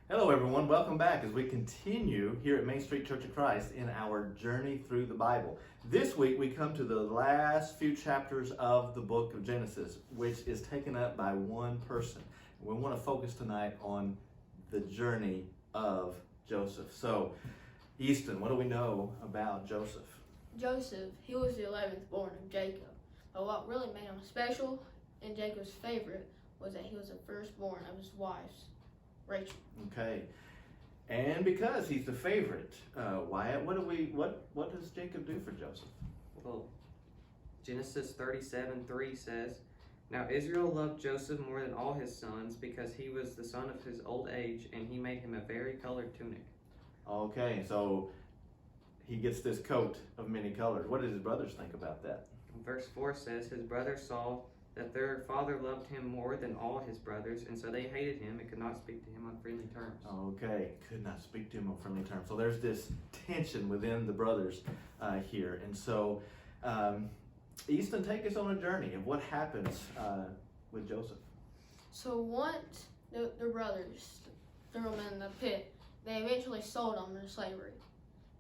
Hello everyone, welcome back as we continue here at Main Street Church of Christ in our journey through the Bible. This week we come to the last few chapters of the book of Genesis, which is taken up by one person. We want to focus tonight on the journey of Joseph. So, Easton, what do we know about Joseph? Joseph, he was the 11th born of Jacob. But what really made him special and Jacob's favorite was that he was the firstborn of his wife's, Rachel. Okay, and because he's the favorite, Wyatt, what does Jacob do for Joseph? Well, Genesis 37:3 says, "Now Israel loved Joseph more than all his sons because he was the son of his old age, and he made him a vari-colored tunic." Okay, so he gets this coat of many colors. What did his brothers think about that? And verse 4 says, "His brothers saw that their father loved him more than all his brothers, and so they hated him and could not speak to him on friendly terms." Okay, could not speak to him on friendly terms. So there's this tension within the brothers here. And so, Easton, take us on a journey of what happens with Joseph. So once the brothers threw him in the pit, they eventually sold him into slavery.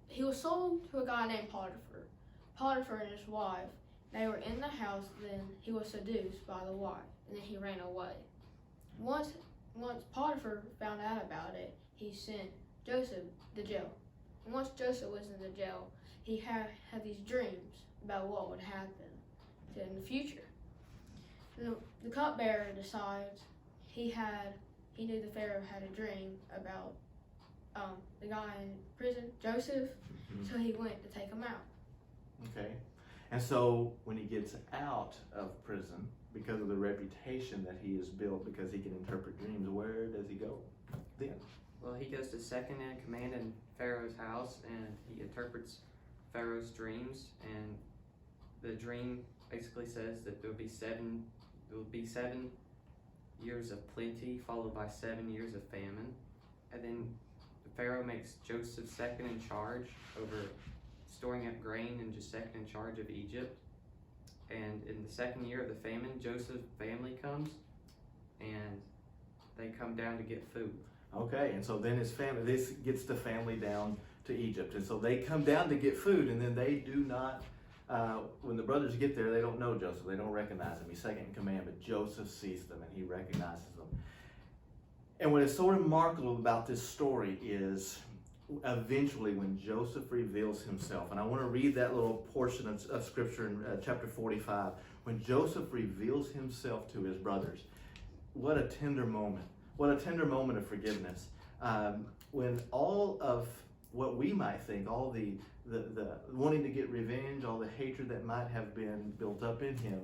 He was sold to a guy named Potiphar. Potiphar and his wife, they were in the house, then he was seduced by the wife, and then he ran away. Once Potiphar found out about it, he sent Joseph to jail. And once Joseph was in the jail, he had these dreams about what would happen in the future. And the cupbearer decides he knew the Pharaoh had a dream about the guy in prison, Joseph, so he went to take him out. Okay, and so when he gets out of prison, because of the reputation that he has built, because he can interpret dreams, where does he go then? Well, he goes to second in command in Pharaoh's house, and he interprets Pharaoh's dreams, and the dream basically says that there will be 7 years of plenty followed by 7 years of famine. And then Pharaoh makes Joseph second in charge over storing up grain and just second in charge of Egypt. And in the second year of the famine, Joseph's family comes and they come down to get food. Okay, and so then this gets the family down to Egypt. And so they come down to get food, and then they do not, when the brothers get there, they don't know Joseph. They don't recognize him. He's second in command, but Joseph sees them and he recognizes them. And what is so remarkable about this story is eventually when Joseph reveals himself, and I want to read that little portion of scripture in chapter 45, when Joseph reveals himself to his brothers. What a tender moment. What a tender moment of forgiveness. When all of what we might think, all the wanting to get revenge, all the hatred that might have been built up in him,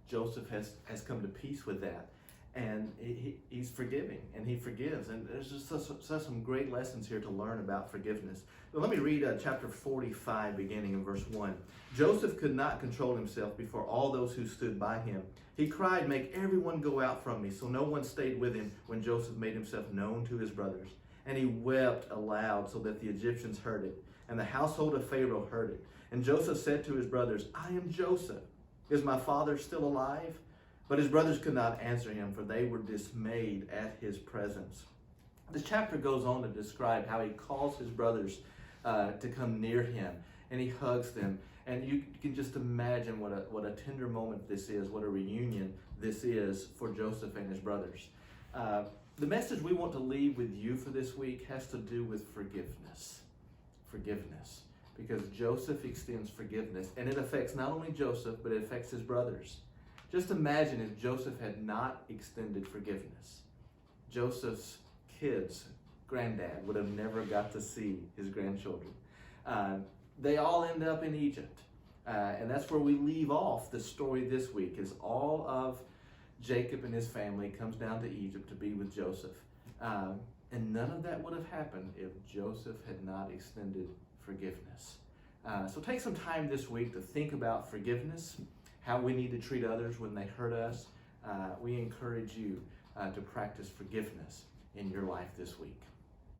Joseph has come to peace with that. And he's forgiving, and he forgives. And there's just such some great lessons here to learn about forgiveness. But let me read chapter 45, beginning in verse 1. "Joseph could not control himself before all those who stood by him. He cried, 'Make everyone go out from me.' So no one stayed with him when Joseph made himself known to his brothers. And he wept aloud so that the Egyptians heard it, and the household of Pharaoh heard it. And Joseph said to his brothers, 'I am Joseph. Is my father still alive?' But his brothers could not answer him, for they were dismayed at his presence." This chapter goes on to describe how he calls his brothers to come near him, and he hugs them. And you can just imagine what a tender moment this is, what a reunion this is for Joseph and his brothers. The message we want to leave with you for this week has to do with forgiveness. Forgiveness. Because Joseph extends forgiveness, and it affects not only Joseph, but it affects his brothers. Just imagine if Joseph had not extended forgiveness. Joseph's kids, granddad, would have never got to see his grandchildren. They all end up in Egypt. And that's where we leave off the story this week, is all of Jacob and his family comes down to Egypt to be with Joseph. And none of that would have happened if Joseph had not extended forgiveness. So take some time this week to think about forgiveness, how we need to treat others when they hurt us. We encourage you to practice forgiveness in your life this week.